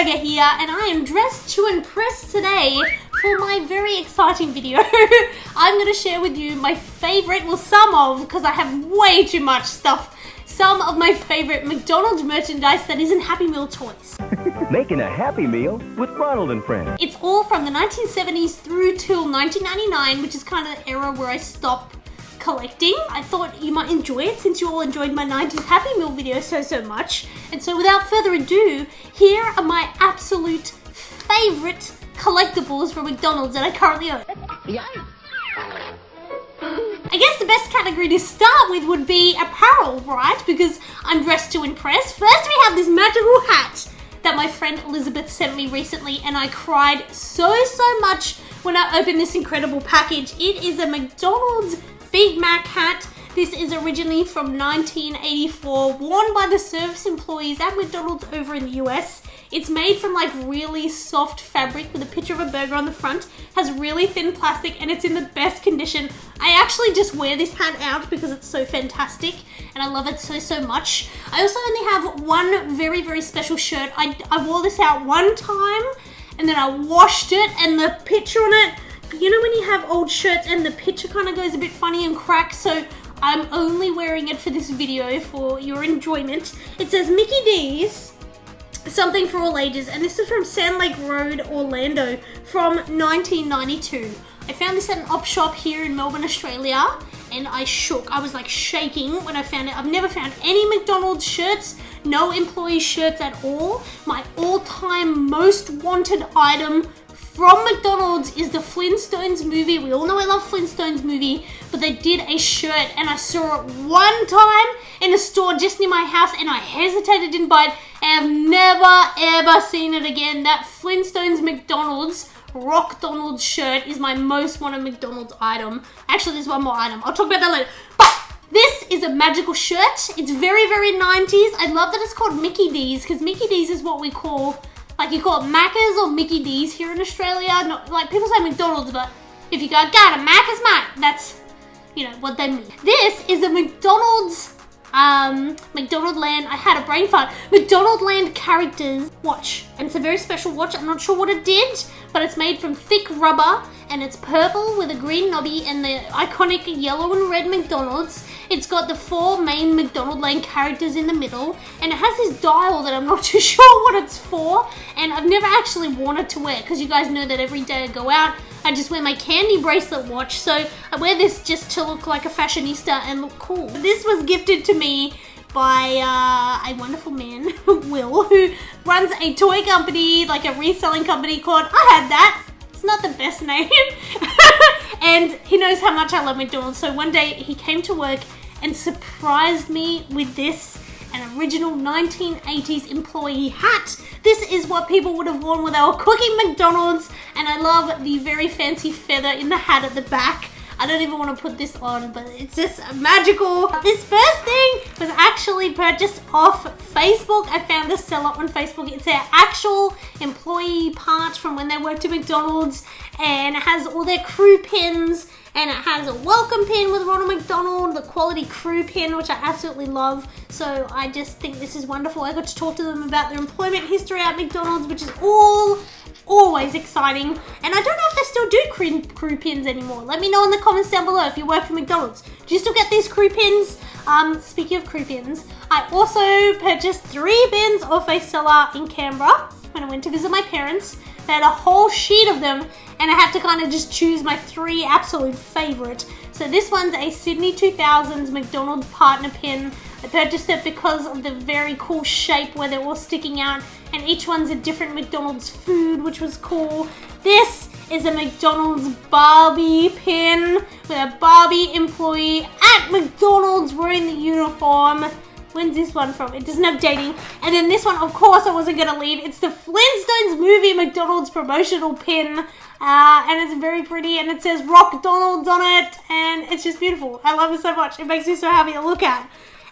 Beggar here, and I am dressed to impress today for my very exciting video. I'm going to share with you my favorite, well some of, because I have way too much stuff, some of my favorite McDonald's merchandise that isn't Happy Meal toys. Making a Happy Meal with Ronald and Friends. It's all from the 1970s through till 1999, which is kind of the era where I stopped collecting. I thought you might enjoy it since you all enjoyed my 90s Happy Meal video so much. And so without further ado, here are my absolute favorite collectibles from McDonald's that I currently own. I guess the best category to start with would be apparel, right? Because I'm dressed to impress. First we have this magical hat that my friend Elizabeth sent me recently, and I cried so much when I opened this incredible package. It is a McDonald's Big Mac hat. This is originally from 1984, worn by the service employees at McDonald's over in the US. It's made from like really soft fabric with a picture of a burger on the front, has really thin plastic, and it's in the best condition. I actually just wear this hat out because it's so fantastic and I love it so much. I also only have one very special shirt. I wore this out one time and then I washed it, and the picture on it, you know when you have old shirts and the picture kind of goes a bit funny and cracks, so I'm only wearing it for this video for your enjoyment. It says Mickey D's, something for all ages, and this is from Sand Lake Road, Orlando from 1992. I found this at an op shop here in Melbourne, Australia, and I shook. I was like shaking when I found it. I've never found any McDonald's shirts, no employee shirts at all. My all-time most wanted item from McDonald's is the Flintstones movie. We all know I love Flintstones movie, but they did a shirt and I saw it one time in a store just near my house and I hesitated, didn't buy it, and I've never ever seen it again. That Flintstones McDonald's Rock Donald shirt is my most wanted McDonald's item. Actually, there's one more item. I'll talk about that later. But this is a magical shirt. It's very 90s. I love that it's called Mickey D's, because Mickey D's is what we call, like you call it Macca's or Mickey D's here in Australia. Not, like people say McDonald's, but if you go, got a Macca's Mac, that's, you know, what they mean. This is a McDonald's, McDonald Land, I had a brain fart, McDonald Land characters watch. And it's a very special watch. I'm not sure what it did, but it's made from thick rubber and it's purple with a green knobby and the iconic yellow and red McDonald's. It's got the 4 main McDonald Land characters in the middle, and it has this dial that I'm not too sure what it's for, and I've never actually worn it to wear, because you guys know that every day I go out, I just wear my candy bracelet watch, so I wear this just to look like a fashionista and look cool. This was gifted to me by a wonderful man, Will, who runs a toy company, like a reselling company called, I had that. It's not the best name. And he knows how much I love McDonald's, so one day he came to work and surprised me with this, an original 1980s employee hat. This is what people would have worn when they were cooking McDonald's, and I love the very fancy feather in the hat at the back. I don't even want to put this on, but it's just magical. This first thing was actually purchased off Facebook. I found this seller on Facebook. It's their actual employee part from when they worked at McDonald's, and it has all their crew pins, and it has a welcome pin with Ronald McDonald, the quality crew pin, which I absolutely love. So I just think this is wonderful. I got to talk to them about their employment history at McDonald's, which is always exciting. And I don't know if they still do crew pins anymore. Let me know in the comments down below if you work for McDonald's. Do you still get these crew pins? Speaking of crew pins, I also purchased 3 bins off a seller in Canberra when I went to visit my parents. They had a whole sheet of them, and I had to kind of just choose my 3 absolute favorite. So this one's a Sydney 2000s McDonald's partner pin. I purchased it because of the very cool shape where they're all sticking out, and each one's a different McDonald's food, which was cool. This is a McDonald's Barbie pin with a Barbie employee at McDonald's wearing the uniform. When's this one from? It doesn't have dating. And then this one, of course, I wasn't going to leave. It's the Flintstones movie McDonald's promotional pin. And it's very pretty, and it says Rock Donald's on it, and it's just beautiful. I love it so much. It makes me so happy to look at.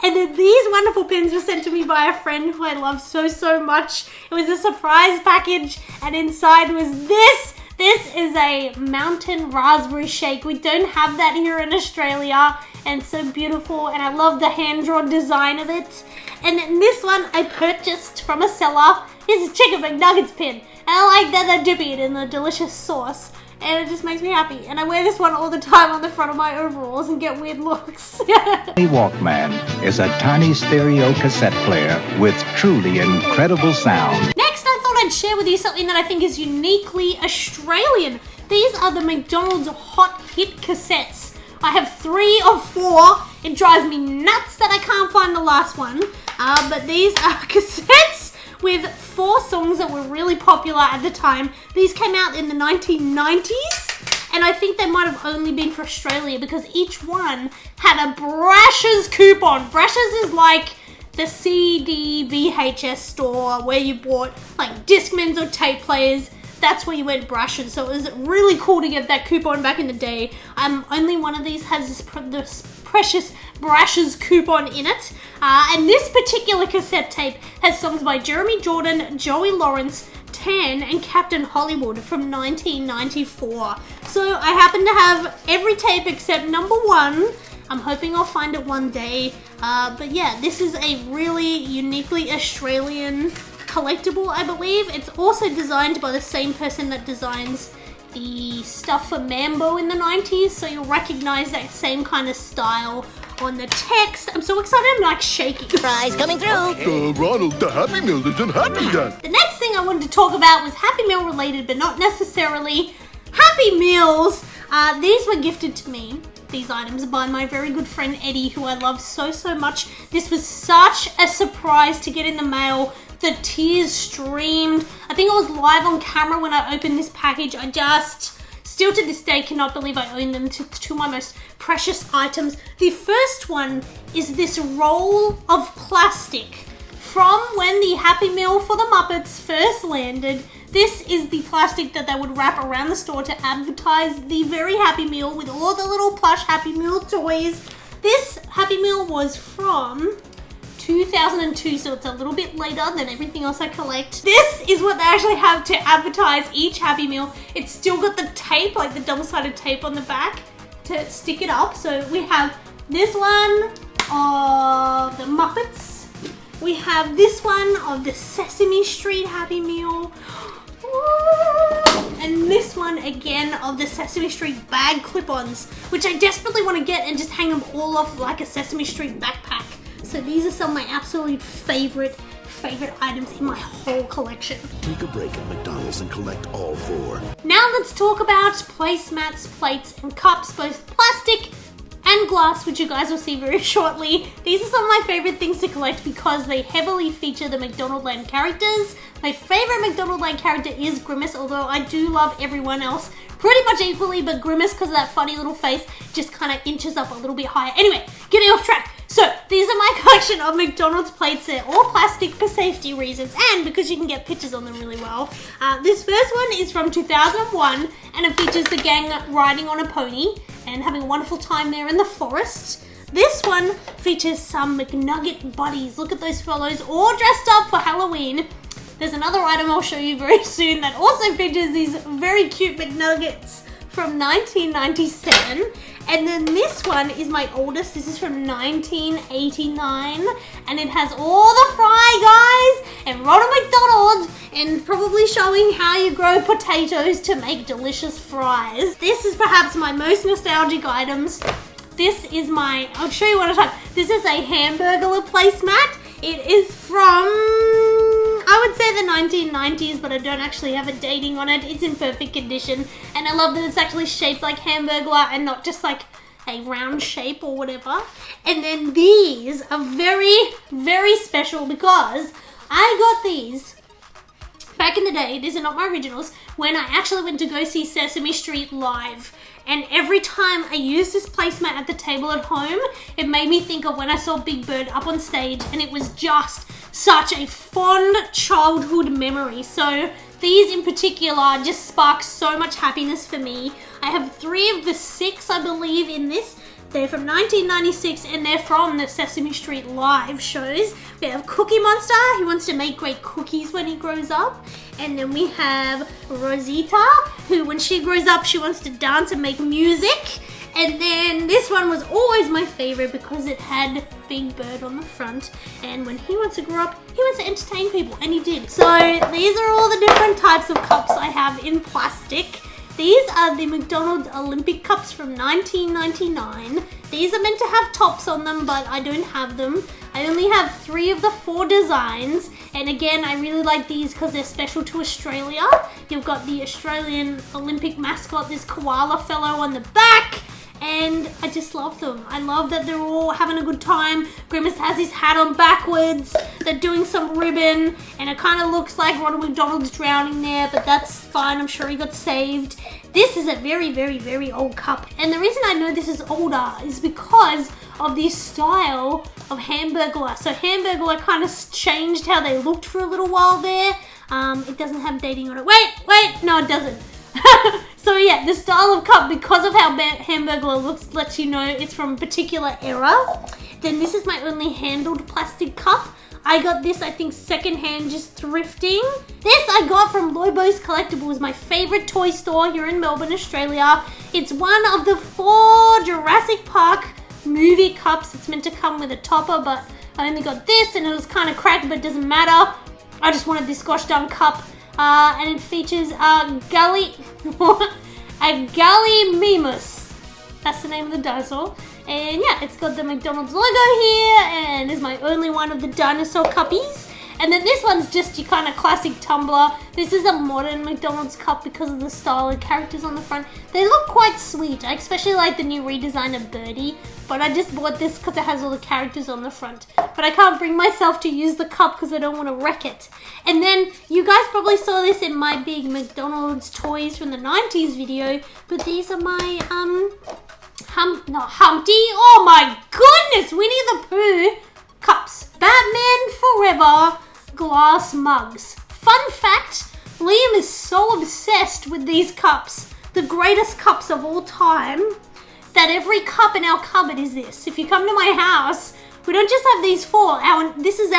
And then these wonderful pins were sent to me by a friend who I love so much. It was a surprise package, and inside was this. This is a mountain raspberry shake. We don't have that here in Australia. and so beautiful, and I love the hand-drawn design of it. And then this one I purchased from a seller. It's a chicken McNuggets pin, and I like that they dip it in the delicious sauce, and it just makes me happy. And I wear this one all the time on the front of my overalls and get weird looks. Walkman is a tiny stereo cassette player with truly incredible sound. Next, I thought I'd share with you something that I think is uniquely Australian. These are the McDonald's Hot Hit cassettes. I have 3 or 4. It drives me nuts that I can't find the last one. But these are cassettes with 4 songs that were really popular at the time. These came out in the 1990s, and I think they might have only been for Australia because each one had a Brash's coupon. Brash's is like the CD VHS store where you bought like Discmans or tape players. That's where you went Brash's, so it was really cool to get that coupon back in the day. Only one of these has this precious Brash's coupon in it. And this particular cassette tape has songs by Jeremy Jordan, Joey Lawrence, Tan, and Captain Hollywood from 1994. So I happen to have every tape except number 1. I'm hoping I'll find it one day. But yeah, this is a really uniquely Australian collectible, I believe. It's also designed by the same person that designs the stuff for Mambo in the 90s, so you'll recognize that same kind of style on the text. I'm so excited, I'm like shaking. Surprise coming through. Ronald, the Happy Meal isn't happy yet. The next thing I wanted to talk about was Happy Meal related, but not necessarily Happy Meals. These were gifted to me, these items, by my very good friend Eddie, who I love so much. This was such a surprise to get in the mail. The tears streamed. I think I was live on camera when I opened this package. I just, still to this day, cannot believe I own them, to two of my most precious items. The first one is this roll of plastic from when the Happy Meal for the Muppets first landed. This is the plastic that they would wrap around the store to advertise the very Happy Meal with all the little plush Happy Meal toys. This Happy Meal was from 2002, so it's a little bit later than everything else I collect. This is what they actually have to advertise each Happy Meal. It's still got the tape, like the double-sided tape on the back to stick it up. So we have this one of the Muppets. We have this one of the Sesame Street Happy Meal. And this one again of the Sesame Street bag clip-ons, which I desperately want to get and just hang them all off like a Sesame Street backpack. So these are some of my absolute favorite items in my whole collection. Take a break at McDonald's and collect all 4. Now let's talk about placemats, plates, and cups, both plastic and glass, which you guys will see very shortly. These are some of my favorite things to collect because they heavily feature the McDonaldland characters. My favorite McDonaldland character is Grimace, although I do love everyone else pretty much equally, but Grimace, because of that funny little face, just kind of inches up a little bit higher. Anyway, getting off track. So, these are my collection of McDonald's plates. They're all plastic for safety reasons and because you can get pictures on them really well. This first one is from 2001 and it features the gang riding on a pony and having a wonderful time there in the forest. This one features some McNugget buddies. Look at those fellows all dressed up for Halloween. There's another item I'll show you very soon that also features these very cute McNuggets from 1997. And then this one is my oldest. This is from 1989. And it has all the Fry Guys and Ronald McDonald and probably showing how you grow potatoes to make delicious fries. This is perhaps my most nostalgic items. This is my, I'll show you one at a time. This is a Hamburglar placemat. It is from, I would say the 1990s, but I don't actually have a dating on it. It's in perfect condition. And I love that it's actually shaped like Hamburglar and not just like a round shape or whatever. And then these are very, very special because I got these back in the day. These are not my originals. When I actually went to go see Sesame Street live. And every time I used this placemat at the table at home, it made me think of when I saw Big Bird up on stage, and it was just such a fond childhood memory. So these in particular just spark so much happiness for me. I have 3 of the 6, I believe, in this. They're from 1996 and they're from the Sesame Street live shows. We have Cookie Monster, who wants to make great cookies when he grows up. And then we have Rosita, who when she grows up, she wants to dance and make music. And then this one was always my favorite because it had Big Bird on the front. And when he wants to grow up, he wants to entertain people, and he did. So these are all the different types of cups I have in plastic. These are the McDonald's Olympic cups from 1999. These are meant to have tops on them, but I don't have them. I only have 3 of the 4 designs. And again, I really like these because they're special to Australia. You've got the Australian Olympic mascot, this koala fellow on the back. And I just love them. I love that they're all having a good time. Grimace has his hat on backwards. They're doing some ribbon. And it kind of looks like Ronald McDonald's drowning there, but that's fine. I'm sure he got saved. This is a very, very, very old cup. And the reason I know this is older is because of the style of Hamburglar. So Hamburglar kind of changed how they looked for a little while there. It doesn't have dating on it. Wait, no it doesn't. So yeah, the style of cup, because of how Hamburglar looks, lets you know it's from a particular era. Then this is my only handled plastic cup. I got this, I think, secondhand, just thrifting. This I got from Lobo's Collectibles, my favorite toy store here in Melbourne, Australia. It's one of the 4 Jurassic Park movie cups. It's meant to come with a topper, but I only got this and it was kind of cracked, but it doesn't matter. I just wanted this gosh darn cup. And it features a Gallimimus. That's the name of the dinosaur. And yeah, it's got the McDonald's logo here, and is my only one of the dinosaur cuppies. And then this one's just your kind of classic tumbler. This is a modern McDonald's cup because of the style and characters on the front. They look quite sweet. I especially like the new redesign of Birdie, but I just bought this because it has all the characters on the front. But I can't bring myself to use the cup because I don't want to wreck it. And then you guys probably saw this in my big McDonald's toys from the 90's video, but these are my Humpty. Oh my goodness, Winnie the Pooh cups. Batman Forever glass mugs. Fun fact, Liam is so obsessed with these cups, the greatest cups of all time, that every cup in our cupboard is this. If you come to my house, we don't just have these 4. This is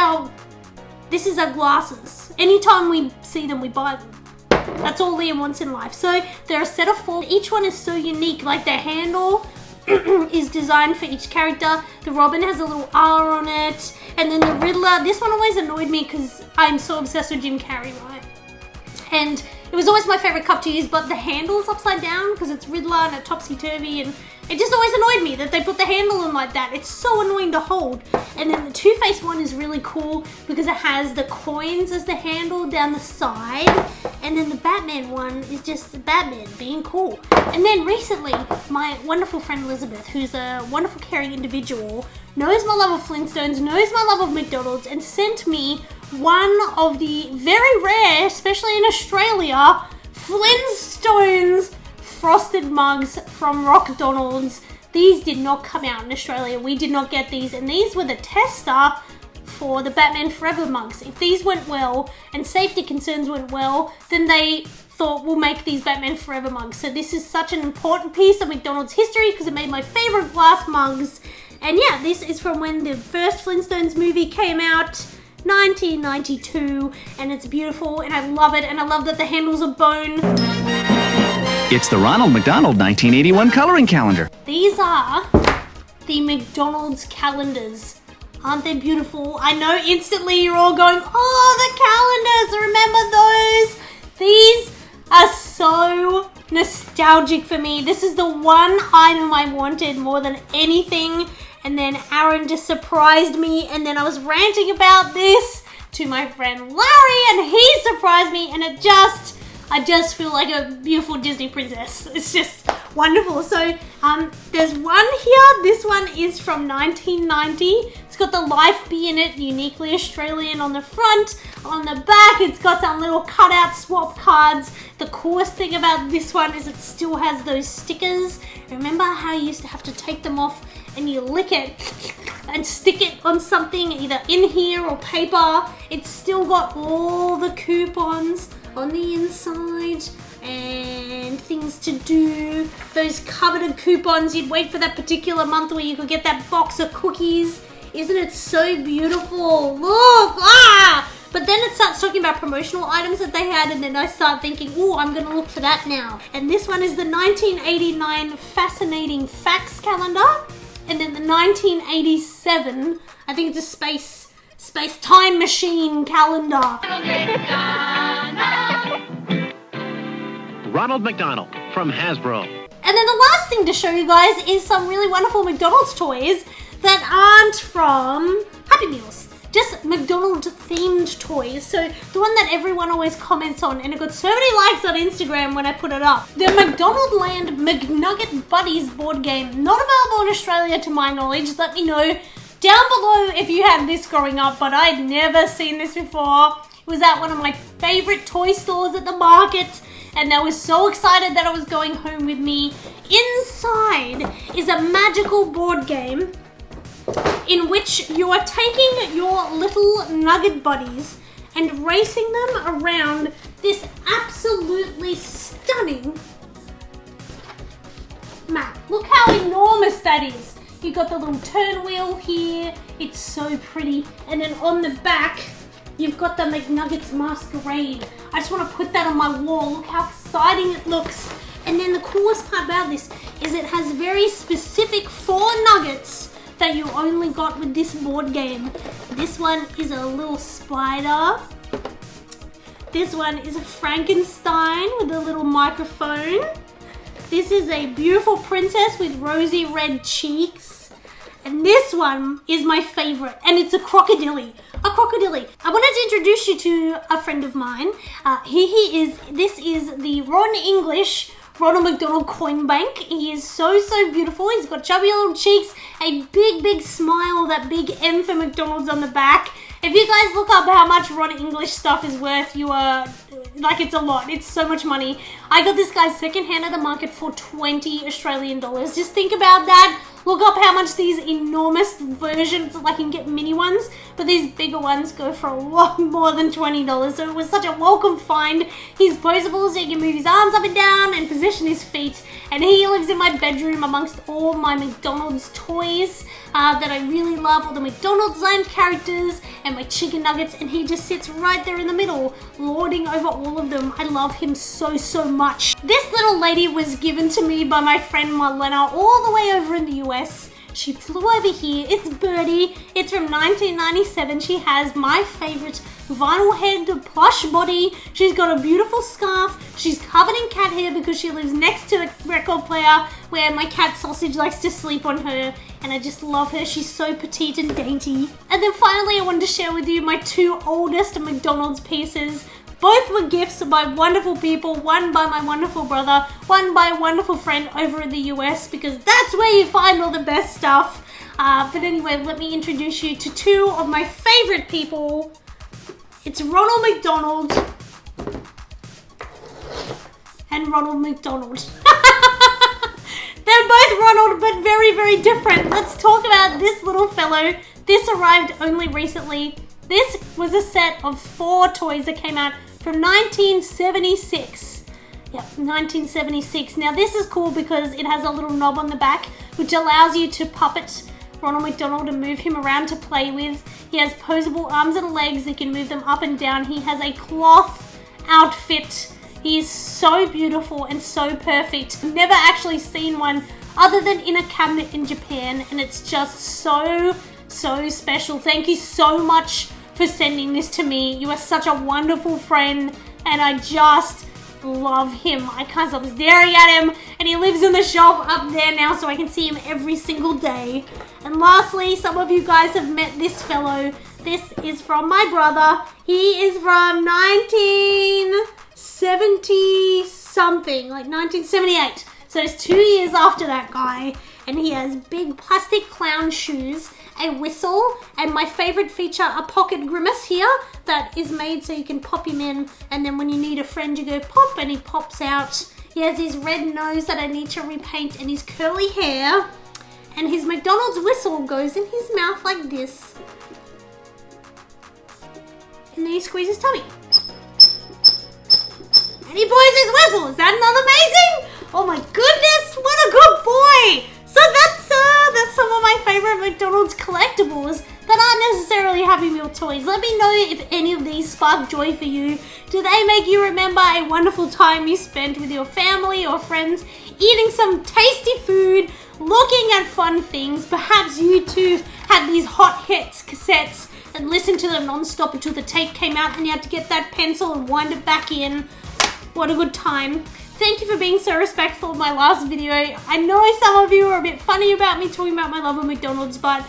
our glasses. Anytime we see them, we buy them. That's all Liam wants in life. So they're a set of 4. Each one is so unique. Like their handle is designed for each character. The Robin has a little R on it. And then the Riddler, this one always annoyed me because I'm so obsessed with Jim Carrey, right? And it was always my favorite cup to use, but the handle's upside down because it's Riddler and a topsy-turvy, and it just always annoyed me that they put the handle in like that. It's so annoying to hold. And then the Two-Face one is really cool because it has the coins as the handle down the side. And then the Batman one is just the Batman being cool. And then recently, my wonderful friend Elizabeth, who's a wonderful, caring individual, knows my love of Flintstones, knows my love of McDonald's, and sent me one of the very rare, especially in Australia, Flintstones frosted mugs from McDonald's. These did not come out in Australia. We did not get these, and these were the tester for the Batman Forever mugs. If these went well and safety concerns went well, then they thought we'll make these Batman Forever mugs. So this is such an important piece of McDonald's history because it made my favorite glass mugs. And yeah, this is from when the first Flintstones movie came out, 1992, and it's beautiful and I love it, and I love that the handles are bone. It's the Ronald McDonald 1981 coloring calendar. These are the McDonald's calendars. Aren't they beautiful? I know instantly you're all going, oh, the calendars, remember those? These are so nostalgic for me. This is the one item I wanted more than anything. And then Aaron just surprised me, and then I was ranting about this to my friend Larry, and he surprised me, and I just feel like a beautiful Disney princess. It's just wonderful. So there's one here. This one is from 1990. It's got the Life Bee in it, uniquely Australian on the front. On the back, it's got some little cutout swap cards. The coolest thing about this one is it still has those stickers. Remember how you used to have to take them off and you lick it and stick it on something, either in here or paper? It's still got all the coupons on the inside and things to do. Those coveted coupons, you'd wait for that particular month where you could get that box of cookies. Isn't it so beautiful? Look! But then it starts talking about promotional items that they had, and then I start thinking, oh, I'm gonna look for that now. And this one is the 1989 Fascinating Facts calendar, and then the 1987, I think it's a space time machine calendar. Ronald McDonald from Hasbro. And then the last thing to show you guys is some really wonderful McDonald's toys that aren't from Happy Meals. Just McDonald's themed toys. So the one that everyone always comments on, and it got so many likes on Instagram when I put it up. The McDonald Land McNugget Buddies board game. Not available in Australia to my knowledge. Let me know down below if you had this growing up, but I'd never seen this before. It was at one of my favorite toy stores at the market, and I was so excited that I was going home with me. Inside is a magical board game in which you are taking your little nugget buddies and racing them around this absolutely stunning map. Look how enormous that is. You've got the little turn wheel here. It's so pretty. And then on the back, you've got the McNuggets Masquerade. I just want to put that on my wall. Look how exciting it looks. And then the coolest part about this is it has very specific 4 nuggets that you only got with this board game. This one is a little spider. This one is a Frankenstein with a little microphone. This is a beautiful princess with rosy red cheeks. And this one is my favorite, and it's a crocodile. A crocodile. I wanted to introduce you to a friend of mine. This is the Ron English Ronald McDonald coin bank. He is so beautiful. He's got chubby little cheeks, a big smile, that big M for McDonald's on the back. If you guys look up how much Ron English stuff is worth, you are like, it's a lot. It's so much money. I got this guy secondhand at the market for 20 Australian dollars. Just think about that. Look up how much these enormous versions, like you can get mini ones, but these bigger ones go for a lot more than $20. So it was such a welcome find. He's posable, so he can move his arms up and down and position his feet. And he lives in my bedroom amongst all my McDonald's toys that I really love, all the McDonald's Land characters and my chicken nuggets, and he just sits right there in the middle, lording over all of them. I love him so much. This little lady was given to me by my friend Marlena all the way over in the US. She flew over here. It's Birdie. It's from 1997. She has my favorite vinyl head plush body. She's got a beautiful scarf. She's covered in cat hair because she lives next to a record player where my cat Sausage likes to sleep on her, and I just love her. She's so petite and dainty. And then finally, I wanted to share with you my 2 oldest McDonald's pieces. Both were gifts by wonderful people, one by my wonderful brother, one by a wonderful friend over in the US, because that's where you find all the best stuff. But anyway, let me introduce you to 2 of my favorite people. It's Ronald McDonald and Ronald McDonald. They're both Ronald, but very different. Let's talk about this little fellow. This arrived only recently. This was a set of 4 toys that came out from 1976. Yep, 1976. Now this is cool because it has a little knob on the back which allows you to puppet Ronald McDonald and move him around to play with. He has posable arms and legs. You can move them up and down. He has a cloth outfit. He is so beautiful and so perfect. I've never actually seen one other than in a cabinet in Japan, and it's just so special. Thank you so much for sending this to me. You are such a wonderful friend, and I just love him. I can't stop staring at him, and he lives in the shop up there now, so I can see him every single day. And lastly, some of you guys have met this fellow. This is from my brother. He is from 1970 something, like 1978. So it's 2 years after that guy, and he has big plastic clown shoes, a whistle, and my favorite feature, a pocket grimace here that is made so you can pop him in, and then when you need a friend you go pop and he pops out. He has his red nose that I need to repaint and his curly hair, and his McDonald's whistle goes in his mouth like this, and then he squeezes his tummy and he blows his whistle. Is that not amazing? Oh my goodness, what a good boy! So that's some of my favorite McDonald's collectibles that aren't necessarily Happy Meal toys. Let me know if any of these spark joy for you. Do they make you remember a wonderful time you spent with your family or friends, eating some tasty food, looking at fun things? Perhaps you too had these hot hits cassettes and listened to them non-stop until the tape came out and you had to get that pencil and wind it back in. What a good time. Thank you for being so respectful of my last video. I know some of you are a bit funny about me talking about my love of McDonald's, but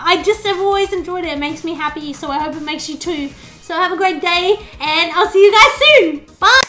I just have always enjoyed it. It makes me happy, so I hope it makes you too. So have a great day, and I'll see you guys soon. Bye!